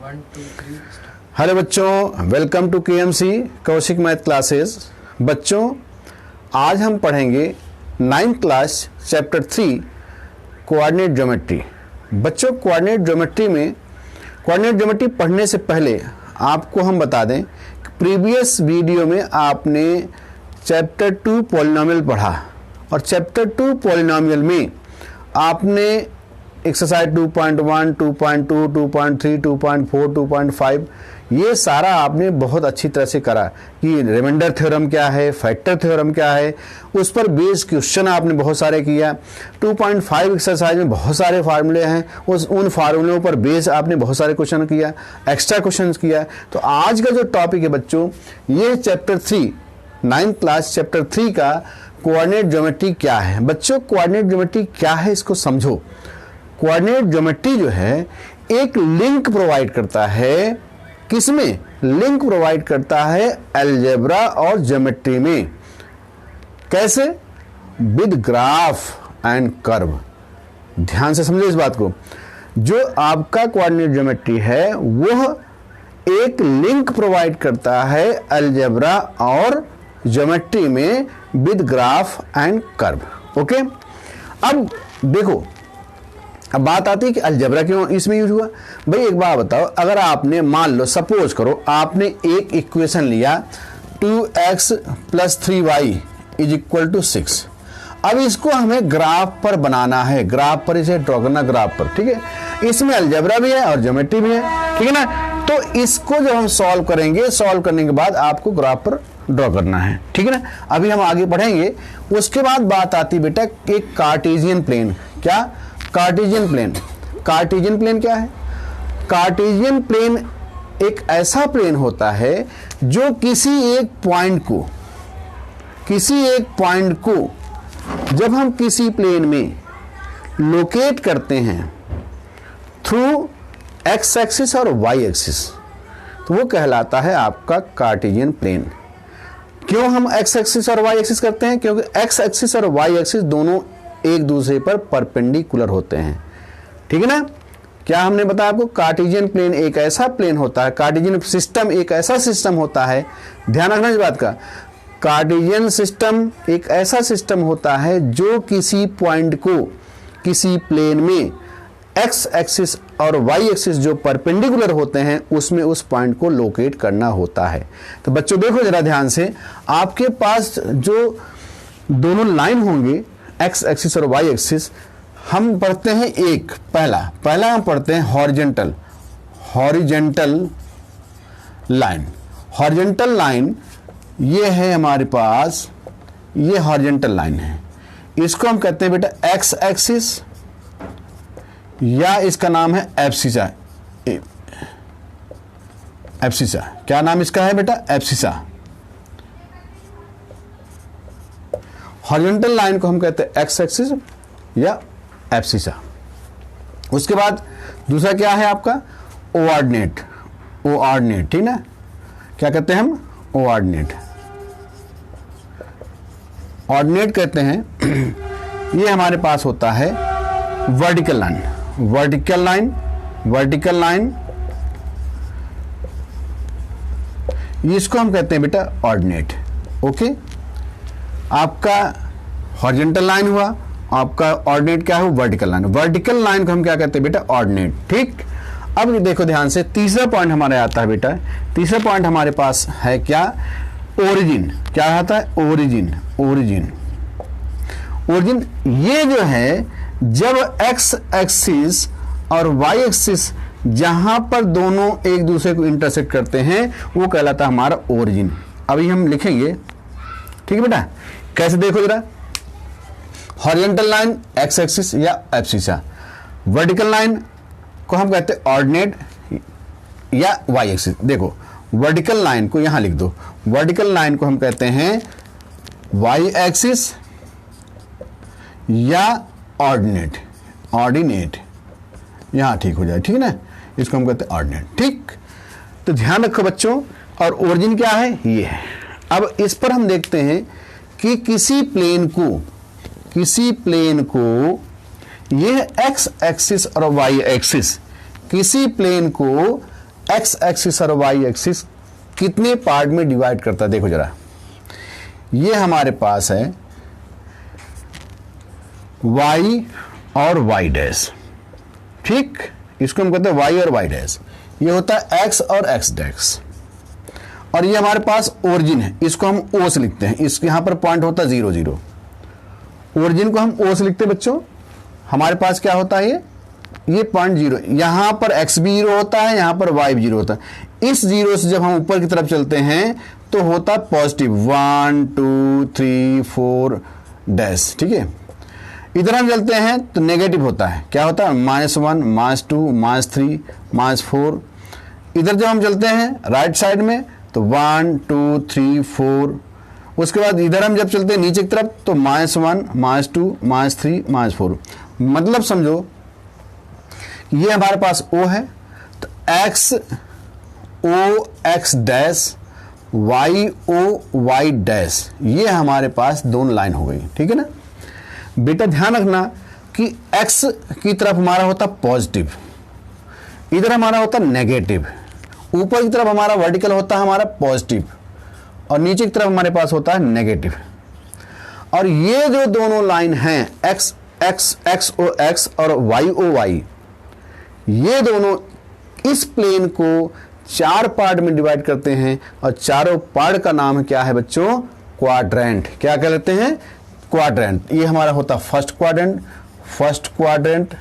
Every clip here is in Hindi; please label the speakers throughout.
Speaker 1: हेलो बच्चों, welcome to KMC Kaushik math classes. बच्चों, आज हम पढ़ेंगे 9th class chapter 3 coordinate geometry. बच्चों, कोऑर्डिनेट ज्योमेट्री पढ़ने से पहले आपको हम बता दें कि प्रीवियस वीडियो में आपने चैप्टर 2 पॉलिनोमियल पढ़ा और चैप्टर 2 पॉलिनोमियल में आपने एक्सरसाइज 2.1, 2.2, 2.3, 2.4, 2.5 ये सारा आपने बहुत अच्छी तरह से करा कि रिमाइंडर थ्योरम क्या है, फैक्टर थ्योरम क्या है, उस पर बेस्ड क्वेश्चन आपने बहुत सारे किया। 2.5 एक्सरसाइज में बहुत सारे फार्मूले हैं, उन फार्मूलों पर बेस्ड आपने बहुत सारे क्वेश्चन किया, एक्स्ट्रा क्वेश्चन किया। तो आज का जो टॉपिक है बच्चों, ये चैप्टर 3 9th क्लास चैप्टर 3 का कोऑर्डिनेट ज्योमेट्री क्या है। बच्चों, कोऑर्डिनेट ज्योमेट्री क्या है इसको समझो। कोऑर्डिनेट ज्योमेट्री जो है एक लिंक प्रोवाइड करता है, किसमें लिंक प्रोवाइड करता है? अलजेब्रा और ज्योमेट्री में। कैसे? With graph and curve. ध्यान से समझो इस बात को। जो आपका कोऑर्डिनेट ज्योमेट्री है वह एक लिंक प्रोवाइड करता है अलजेब्रा और ज्योमेट्री में with graph and curve. Okay, अब देखो, अब बात आती है कि अलजेब्रा क्यों इसमें यूज हुआ। भाई एक बात बताओ, अगर आपने मान लो, सपोज करो आपने एक इक्वेशन लिया 2x + 3y = 6। अब इसको हमें ग्राफ पर बनाना है, ग्राफ पर इसे ड्रॉ करना, ग्राफ पर। ठीक है, इसमें अलजेब्रा भी है और ज्योमेट्री भी है। ठीक है ना। तो इसको जब हम सॉल्व करेंगे, सॉल्व करने के बाद आपको ग्राफ पर ड्रॉ करना है। ठीक है ना। अभी हम आगे पढ़ेंगे। उसके बाद बात आती बेटा एक कार्टेशियन प्लेन। क्या? Cartesian plane. कार्टेशियन प्लेन क्या है? कार्टेशियन प्लेन एक ऐसा प्लेन होता है जो किसी एक पॉइंट को जब हम किसी प्लेन में लोकेट करते हैं थ्रू एक्स एक्सिस और वाई एक्सिस, तो वो कहलाता है आपका कार्टेशियन प्लेन। क्यों हम एक्स एक्सिस और वाई एक्सिस करते हैं? क्योंकि एक्स एक्सिस और वाई एक्सिस दोनों एक दूसरे पर परपेंडिकुलर होते हैं। ठीक है ना। क्या हमने बताया आपको? कार्टेशियन प्लेन एक ऐसा प्लेन होता है, कार्टेशियन सिस्टम एक ऐसा सिस्टम होता है, ध्यान रखना इस बात का। कार्टेशियन सिस्टम एक ऐसा सिस्टम होता है जो किसी पॉइंट को किसी प्लेन में एक्स एक्सिस और वाई एक्सिस जो परपेंडिकुलर होते हैं उसमें उस पॉइंट को लोकेट करना होता है। तो बच्चों देखो जरा ध्यान से, आपके पास जो दोनों लाइन होंगे एक्स एक्सिस और वाई एक्सिस, हम पढ़ते हैं एक पहला हम पढ़ते हैं हॉरिजॉन्टल लाइन। हॉरिजॉन्टल लाइन ये है हमारे पास, ये हॉरिजॉन्टल लाइन है। इसको हम कहते हैं बेटा एक्स एक्सिस, या इसका नाम है एब्सिसा। एब्सिसा क्या नाम इसका है बेटा? एब्सिसा। हॉरिजॉन्टल लाइन को हम कहते हैं एक्स एक्सिस या एब्सिसा। उसके बाद दूसरा क्या है आपका? कोऑर्डिनेट। ठीक ना। क्या कहते हैं हम? कोऑर्डिनेट। ऑर्डिनेट कहते हैं ये हमारे पास होता है वर्टिकल लाइन, इसको हम कहते हैं बेटा ऑर्डिनेट। ओके, आपका हॉरिजॉन्टल लाइन हुआ, आपका ऑर्डिनेट क्या है? Vertical line. वर्टिकल लाइन को हम क्या कहते हैं बेटा? ऑर्डिनेट। ठीक। अब देखो ध्यान से, तीसरा पॉइंट हमारे आता है बेटा, तीसरा पॉइंट हमारे पास है क्या? ओरिजिन। क्या आता है? ओरिजिन। ये जो है, जब एक्स एक्सिस और वाई एक्सिस जहां पर दोनों एक दूसरे को इंटरसेक्ट करते हैं वो कहलाता है हमारा ओरिजिन। अभी हम लिखेंगे। ठीक है बेटा। कैसे? देखो जरा, हॉरिजॉन्टल लाइन एक्स एक्सिस या एब्सिसा, वर्टिकल लाइन को हम कहते हैं ऑर्डिनेट या वाई एक्सिस। देखो, वर्टिकल लाइन को यहां लिख दो, वर्टिकल लाइन को हम कहते हैं वाई एक्सिस या ऑर्डिनेट। यहां ठीक हो जाए। ठीक है ना। इसको हम कहते हैं ऑर्डिनेट। ठीक। तो ध्यान रखो बच्चों। और ओरिजिन क्या है? ये है। अब इस पर हम देखते हैं कि किसी प्लेन को ये एक्स एक्सिस और वाई एक्सिस, किसी प्लेन को एक्स एक्सिस और वाई एक्सिस कितने पार्ट में डिवाइड करता है? देखो जरा, ये हमारे पास है y और y डैश, ठीक, इसको हम कहते हैं y और y डैश। ये होता है x और x डैश, और ये हमारे पास ओरिजिन है, इसको हम O से लिखते हैं। इसके यहां पर पॉइंट होता है 0 0, ओरिजिन को हम O से लिखते हैं बच्चों। हमारे पास क्या होता है, ये पॉइंट 0, यहां पर x भी 0 होता है, यहां पर y भी 0 होता है। इस 0 से जब हम ऊपर की तरफ चलते हैं तो होता है पॉजिटिव 1 2 3 4 डैश, ठीक है। इधर हम चलते हैं तो नेगेटिव होता है, क्या होता है, -1 -2 -3 -4। इधर जब हम चलते हैं राइट साइड में तो 1 2 3 4। उसके बाद इधर हम जब चलते हैं नीचे की तरफ तो -1 -2 -3 -4। मतलब समझो ये हमारे पास O है, तो x O x dash y O y dash, ये हमारे पास दोनों लाइन हो गई, ठीक है ना। बेटा ध्यान रखना कि x की तरफ हमारा होता पॉजिटिव, इधर हमारा होता नेगेटिव। ऊपर की तरफ हमारा वर्टिकल होता है हमारा पॉजिटिव, और नीचे की तरफ हमारे पास होता है नेगेटिव। और ये जो दोनों लाइन हैं x O x और y O y, ये दोनों इस प्लेन को 4 पार्ट में डिवाइड करते हैं, और चारों पार्ट का नाम क्या है बच्चों, क्वाड्रेंट। क्या कहते हैं, क्वाड्रेंट। ये हमारा होता फर्स्ट क्वाड्रेंट,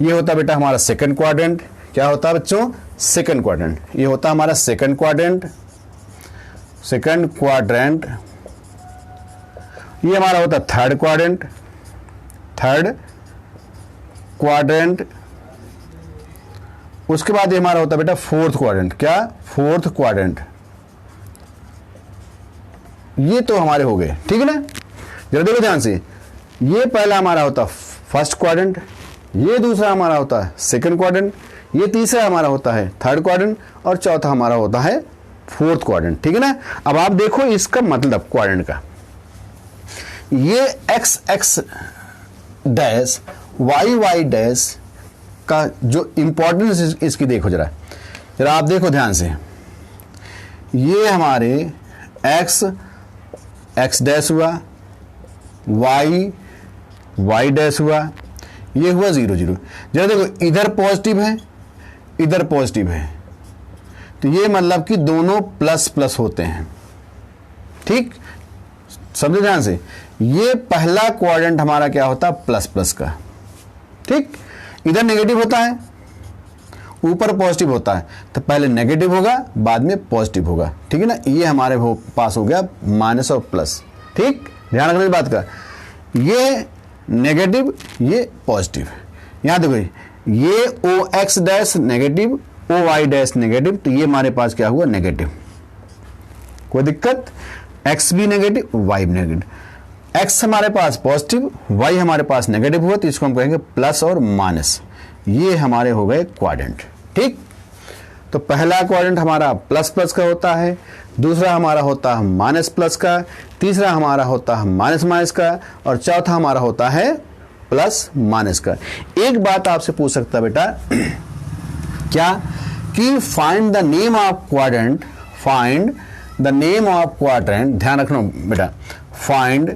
Speaker 1: ये होता बेटा हमारा सेकंड क्वाड्रेंट। क्या होता है बच्चों, सेकंड क्वाड्रेंट। ये होता हमारा सेकंड क्वाड्रेंट। ये हमारा होता थर्ड क्वाड्रेंट। उसके बाद ये हमारा होता बेटा फोर्थ क्वाड्रेंट। क्या, फोर्थ क्वाड्रेंट। ये तो हमारे हो गए, ठीक है ना। जरा देखो ध्यान से, ये पहला हमारा होता फर्स्ट क्वाड्रेंट, ये दूसरा हमारा होता है सेकंड क्वाड्रेंट, ये तीसरा हमारा होता है थर्ड क्वाड्रेंट, और चौथा हमारा होता है फोर्थ क्वाड्रेंट, ठीक है ना। अब आप देखो इसका मतलब क्वाड्रेंट का, ये X X dash Y Y dash का जो इंपॉर्टेंस इसकी देखो जरा आप देखो ध्यान से। ये हमारे एक्स एक्स डैश हुआ, वाई वाई डैश हुआ, ये हुआ 0 0। जरा देखो इधर पॉजिटिव है, इधर पॉजिटिव है, तो ये मतलब कि दोनों प्लस प्लस होते हैं, ठीक, समझे ध्यान से। ये पहला क्वाड्रेंट हमारा क्या होता है, प्लस प्लस का, ठीक। इधर नेगेटिव होता है, ऊपर पॉजिटिव होता है, तो पहले नेगेटिव होगा बाद में पॉजिटिव होगा, ठीक है ना। ये हमारे पास हो गया माइनस और प्लस, ठीक। ध्यान रखने की बात का, ये नेगेटिव ये पॉजिटिव। यहां देखो ये O X dash negative, O Y dash negative, तो ये हमारे पास क्या हुआ, नेगेटिव। कोई दिक्कत, एक्स भी नेगेटिव वाई भी नेगेटिव। एक्स हमारे पास पॉजिटिव, वाई हमारे पास नेगेटिव हुआ, तो इसको हम कहेंगे प्लस और माइनस। ये हमारे हो गए क्वाड्रेंट, ठीक। तो पहला क्वाड्रेंट हमारा प्लस प्लस का होता है, दूसरा हमारा होता है माइनस प्लस का, तीसरा हमारा होता है माइनस माइनस का, और चौथा हमारा होता है प्लस माइनस का। एक बात आपसे पूछ सकता है बेटा क्या, कि find the name of quadrant, find the name of quadrant. ध्यान रखना बेटा, find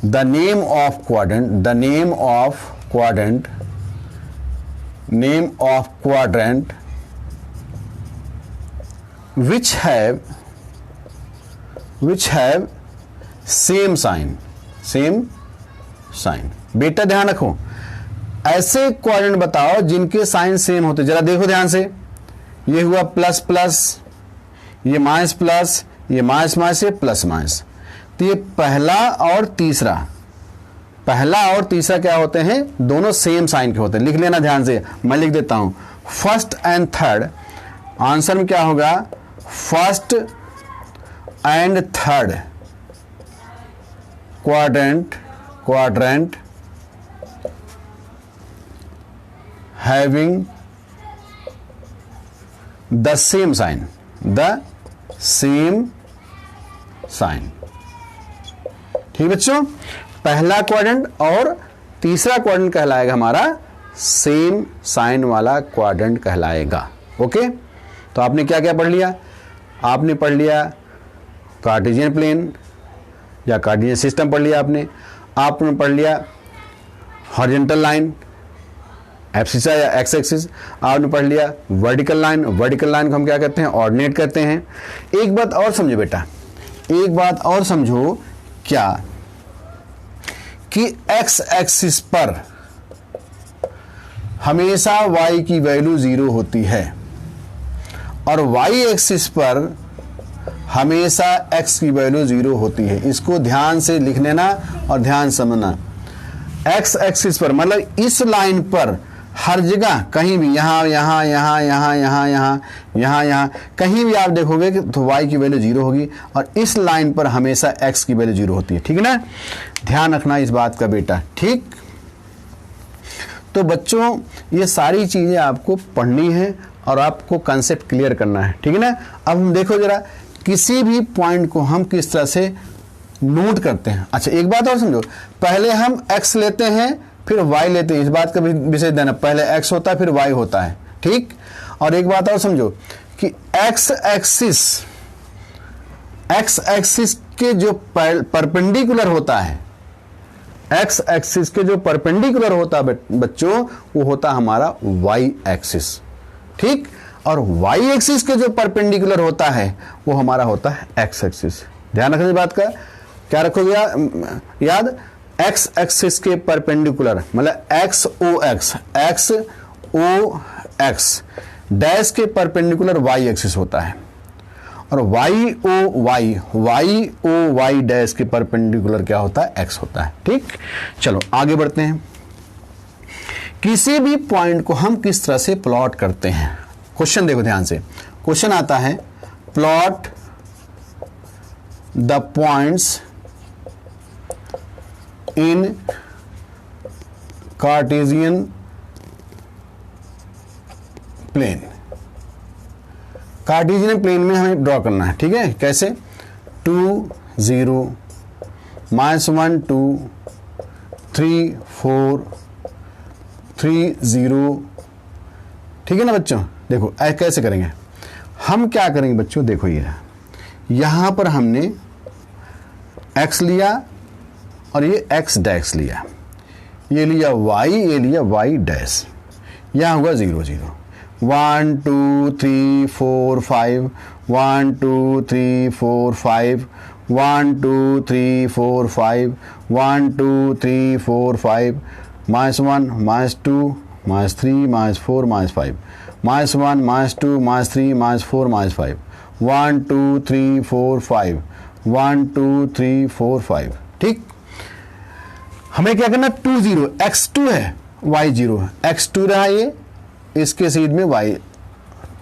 Speaker 1: the name of quadrant, the name of quadrant, name of quadrant which have same sign। बेटा ध्यान रखो, ऐसे क्वाड्रेंट बताओ जिनके साइन सेम होते। जरा देखो ध्यान से, ये हुआ प्लस प्लस, ये माइनस प्लस, ये माइनस माइनस, ये प्लस माइनस। तो ये पहला और तीसरा क्या होते हैं, दोनों सेम साइन के होते हैं। लिख लेना ध्यान से, मैं लिख देता हूं, फर्स्ट एंड थर्ड। आंसर में क्या होगा, first and third quadrant having the same sign, ठीक बच्चों। पहला क्वाड्रेंट और तीसरा क्वाड्रेंट कहलाएगा हमारा सेम साइन वाला क्वाड्रेंट कहलाएगा। ओके, तो आपने क्या क्या पढ़ लिया? आपने पढ़ लिया कार्टेशियन प्लेन या कार्टेशियन सिस्टम पढ़ लिया आपने पढ़ लिया हॉरिजॉन्टल लाइन एब्सिसा या एक्स एक्सिस, आपने पढ़ लिया वर्टिकल लाइन को हम क्या कहते हैं? ऑर्डिनेट कहते हैं। एक बात और समझो बेटा, एक बात और समझो, क्या कि एक्स एक्सिस पर हमेशा y की वैल्यू 0 होती है और y एक्सिस पर हमेशा x की वैल्यू 0 होती है। इसको ध्यान से लिख लेना और ध्यान समझना। x एक्सिस पर मतलब इस लाइन पर हर जगह कहीं भी यहाँ कहीं भी आप देखोगे कि तो y की वैल्यू 0 होगी और इस लाइन पर हमेशा x की वैल्यू 0 होती है। ठीक है ना, ध्यान रखना इस बात का बेटा। ठीक, तो बच्चों ये सारी चीजें आपको पढ़नी है और आपको कंसेप्ट क्लियर करना है। ठीक है ना। अब हम देखो जरा किसी भी पॉइंट को हम किस तरह से नोट करते हैं। अच्छा, एक बात और समझो, पहले हम x लेते हैं फिर y लेते हैं, इस बात का भी विशेष ध्यान है। पहले x होता है फिर y होता है। ठीक, और एक बात और समझो कि x एक्सिस के जो परपेंडिकुलर होता है, x एक्सिस के जो परपेंडिकुलर होता है बच्चों, वो होता हमारा y एक्सिस। ठीक, और y एक्सिस के जो परपेंडिकुलर होता है वो हमारा होता है x एक्सिस। ध्यान रखना इस बात का, क्या रखोगे याद? x एक्सिस के परपेंडिकुलर मतलब x डैश के परपेंडिकुलर y एक्सिस होता है और y डैश के परपेंडिकुलर क्या होता है? x होता है। ठीक, चलो आगे बढ़ते हैं। किसी भी पॉइंट को हम किस तरह से प्लॉट करते हैं? क्वेश्चन देखो ध्यान से, क्वेश्चन आता है plot the points in Cartesian plane. Cartesian plane में हमें ड्रॉ करना है। ठीक है, कैसे? 2 0 -1 2 3 4 3 0। ठीक है ना बच्चों, देखो कैसे करेंगे हम? क्या करेंगे बच्चों, देखो ये यहां पर हमने x लिया और ये x डैश लिया, ये लिया y, ये लिया y डैश, यहां हुआ 0 0 1 2 3 4 5 1 2 3 4 5 1 2 3 4 5 1 2 3 4 5 -1 -2 -3 -4 -5 -1 -2 -3 -4 -5 1 2 3 4 5 1 2 3 4 5। ठीक, हमें क्या करना? 2 0 x2 है y 0 x2 रहा ये, इसके सीध में y,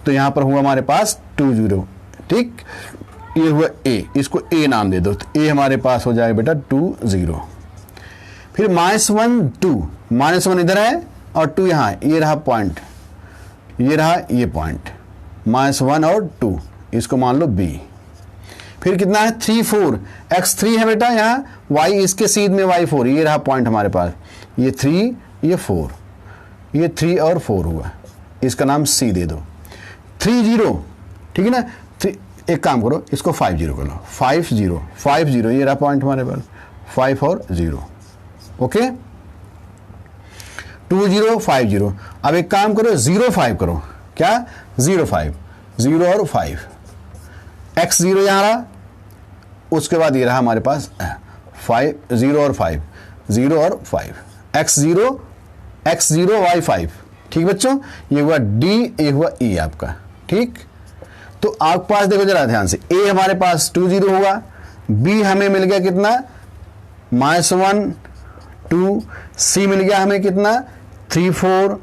Speaker 1: तो यहां पर हुआ हमारे पास 2 0। ठीक, ये हुआ a, इसको a नाम दे दो, तो a हमारे पास हो जाएगा बेटा 2 0। फिर -1 2 -1 इधर है और 2 यहां, ये रहा पॉइंट, ये रहा ये पॉइंट, -1 और 2, इसको मान लो b। फिर कितना है? 3 4 x3 है बेटा यहाँ, y इसके सीध में y 4, ये रहा पॉइंट हमारे पास, ये 3 ये 4, ये 3 और 4 हुआ, इसका नाम c दे दो। 3 0, ठीक है ना। एक काम करो, इसको 5 0 कर लो, 5 0, ये रहा पॉइंट हमारे पास, 5 और 0। ओके, 2 0 5 0। अब एक काम करो 0 5 करो, क्या? 0 5 0 और 5, x 0 यहाँ रहा, उसके बाद ये रहा हमारे पास 5 0 और 5 0 और 5 x 0 y 5। ठीक बच्चों, ये हुआ d, ये हुआ e आपका। ठीक, तो आपके पास देखो जरा ध्यान से, a हमारे पास 2 0 होगा, b हमें मिल गया कितना? -1 2, c मिल गया हमें कितना? 3 4,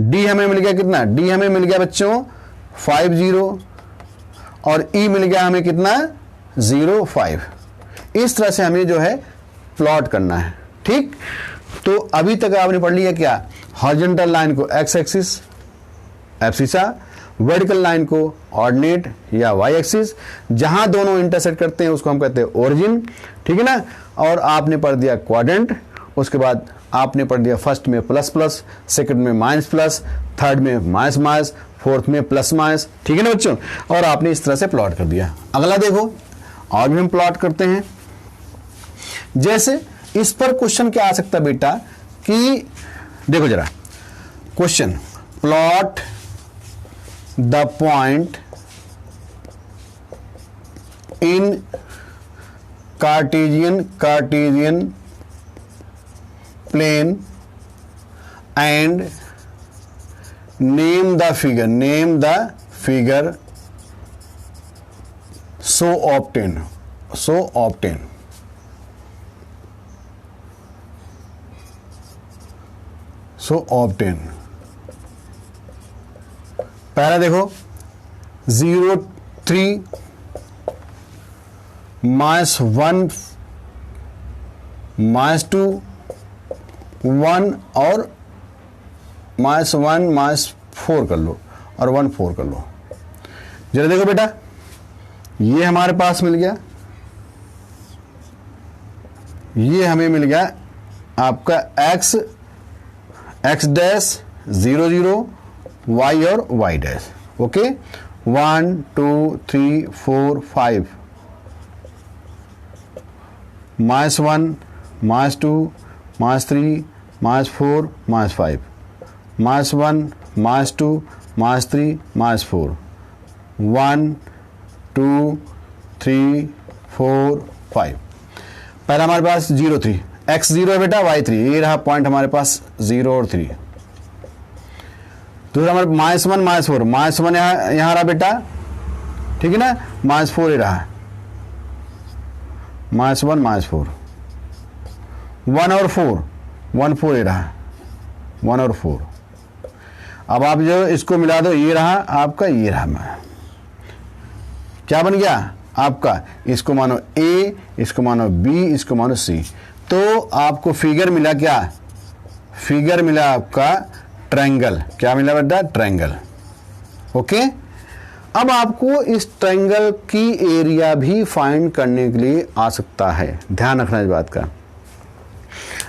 Speaker 1: d हमें मिल गया कितना? d हमें मिल गया बच्चों 5 0 और e मिल गया हमें कितना? 0 5। इस तरह से हमें जो है प्लॉट करना है। ठीक, तो अभी तक आपने पढ़ लिया क्या? हॉरिजॉन्टल लाइन को x axis abscissa, vertical line को ऑर्डिनेट या y एक्सिस, जहां दोनों इंटरसेक्ट करते हैं उसको हम कहते हैं ओरिजिन। ठीक है ना। और आपने पढ़ दिया क्वाड्रेंट, उसके बाद आपने पढ़ दिया फर्स्ट में प्लस प्लस, सेकंड में माइनस प्लस, थर्ड में माइनस माइनस, फोर्थ में प्लस माइनस, ठीक है ना बच्चों। और आपने इस तरह से प्लॉट कर दिया। अगला देखो, और भी हम प्लॉट करते हैं। जैसे इस पर क्वेश्चन क्या आ सकता है बेटा कि देखो जरा question, plot the point in Cartesian plane and name the figure so obtain पहला देखो 0 3 -1 -2 1 और -1 -4 कर लो और 1 4 कर लो। जरा देखो बेटा, ये हमारे पास मिल गया, ये हमें मिल गया आपका x डैश 0 0 y और y डैश। ओके, 1 2 3 4 5 -1 -2 -3 -4 -5 -1 -2 -3 -4 1 2 3 4 5। पहला हमारे पास 0 3, x 0 है बेटा, y 3, ये रहा पॉइंट हमारे पास 0 और 3। दूसरा हमारे -1 -4, -1 यहाँ रहा बेटा, ठीक है ना, -4 ये रहा, -1 -4, 1 और 4, 1 4 ये रहा, 1 और 4। अब आप जो इसको मिला दो, ये रहा आपका, ये रहा, क्या बन गया आपका, इसको मानो A, इसको मानो B, इसको मानो C। तो आपको फिगर मिला, क्या फिगर मिला आपका, ट्रायंगल। क्या मिला बेटा, ट्रायंगल। ओके, अब आपको इस ट्रायंगल की एरिया भी फाइंड करने के लिए आ सकता है, ध्यान रखना इस बात का।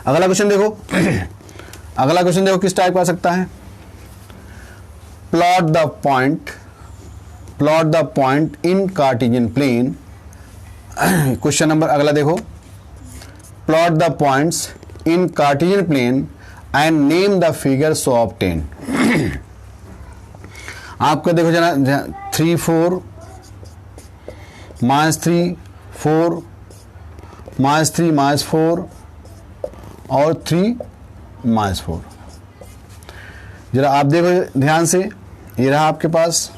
Speaker 1: अगला क्वेश्चन देखो अगला क्वेश्चन देखो किस टाइप का आ सकता है। Plot the point in Cartesian plane. Question number अगला देखो, plot the points in Cartesian plane and name the figure so obtain. आपका देखो जना 3 4 -3 4 -3 -4 और 3 -4। जरा आप देखो ध्यान से, ये रहा आपके पास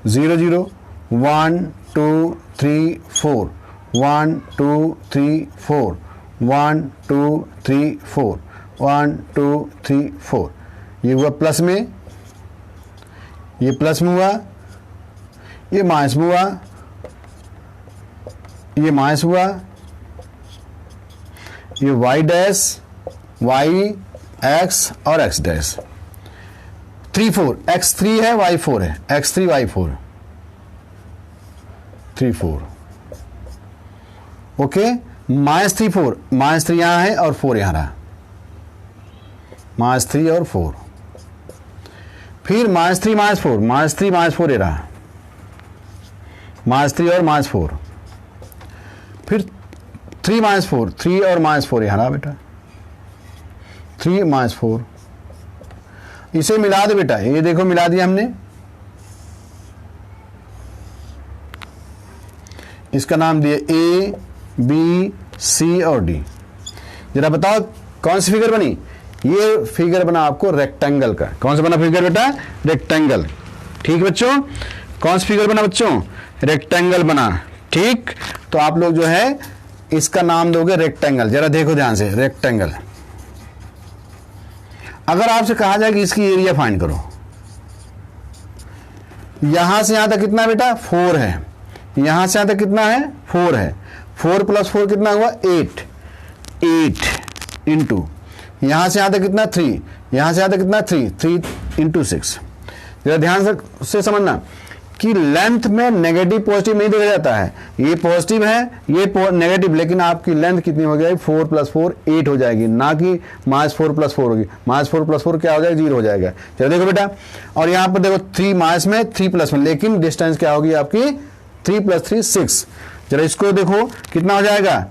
Speaker 1: 0 0 1 2 3 4 1 2 3 4 1 2 3 4 1 2 3 4। ये हुआ प्लस में, ये प्लस में हुआ, ये माइनस में हुआ, ये माइनस हुआ, ये y डैश y x और x डैश 3 4, x 3 है y 4 है, x 3 y 4 3 4। ओके, -3 4, -3 यहां है और 4 यहां रहा, -3 और 4। फिर -3 -4, -3 -4 ये रहा, -3 और -4। फिर 3 -4, 3 और -4 यहां रहा बेटा, 3 -4। इसे मिला दे बेटा, ये देखो मिला दिया हमने, इसका नाम दिया A B C और D। जरा बताओ कौन सी फिगर बनी, ये फिगर बना आपको रेक्टेंगल का। कौन सा बना फिगर बेटा, रेक्टेंगल। ठीक बच्चों, कौन सा फिगर बना बच्चों, रेक्टेंगल बना। ठीक, तो आप लोग जो है इसका नाम दोगे रेक्टेंगल। जरा देखो ध्यान से, रेक्टेंगल। अगर आपसे कहा जाए कि इसकी एरिया फाइंड करो, यहां से यहां तक कितना बेटा, 4 है, यहां से यहां तक कितना है, 4 है, 4 + 4 कितना हुआ, 8 इंटू यहां से यहां तक कितना, 3, यहां से यहां तक कितना, 3 × 6। जरा ध्यान से समझना कि लेंथ में नेगेटिव पॉजिटिव नहीं देखा जाता है, ये पॉजिटिव है ये नेगेटिव, लेकिन आपकी लेंथ कितनी हो जाएगी 4 + 4 8 हो जाएगी, ना कि -4 + 4 होगी। -4 + 4 क्या हो जाएगा 0 हो जाएगा। चलो देखो बेटा, और यहाँ पर देखो 3 माइनस में 3 प्लस में, लेकिन डिस्टेंस क्या होगी आपकी 3 + 3 6। चलो इसको देखो कितना हो जाएगा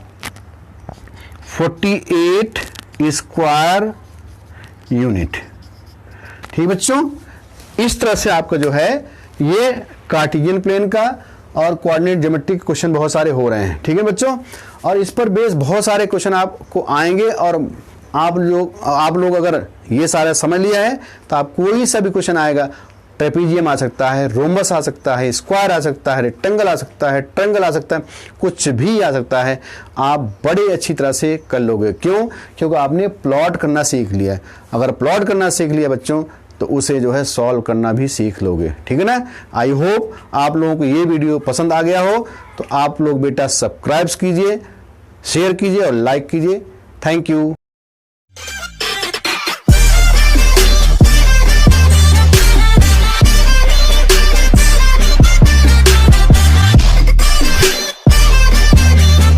Speaker 1: 48 स्क्वायर यूनिट। ठीक बच्चों, इस तरह से आपका जो है ये कार्टेशियन प्लेन का और कोऑर्डिनेट ज्योमेट्री के क्वेश्चन बहुत सारे हो रहे हैं। ठीक है बच्चों, और इस पर बेस बहुत सारे क्वेश्चन आपको आएंगे, और आप लोग अगर ये सारा समझ लिया है तो आप कोई सा भी क्वेश्चन आएगा, ट्रेपीजियम आ सकता है, रोम्बस आ सकता है, स्क्वायर आ सकता है, रेक्टेंगल आ सकता है, ट्रायंगल आ सकता है, कुछ भी आ सकता है, आप बड़े अच्छी तरह से कर लोगे। क्यों? क्योंकि आपने प्लॉट करना सीख लिया है। अगर प्लॉट करना सीख लिया बच्चों तो उसे जो है सॉल्व करना भी सीख लोगे। ठीक है ना। आई होप आप लोगों को ये वीडियो पसंद आ गया हो, तो आप लोग बेटा सब्सक्राइब कीजिए, शेयर कीजिए और लाइक कीजिए। Thank you.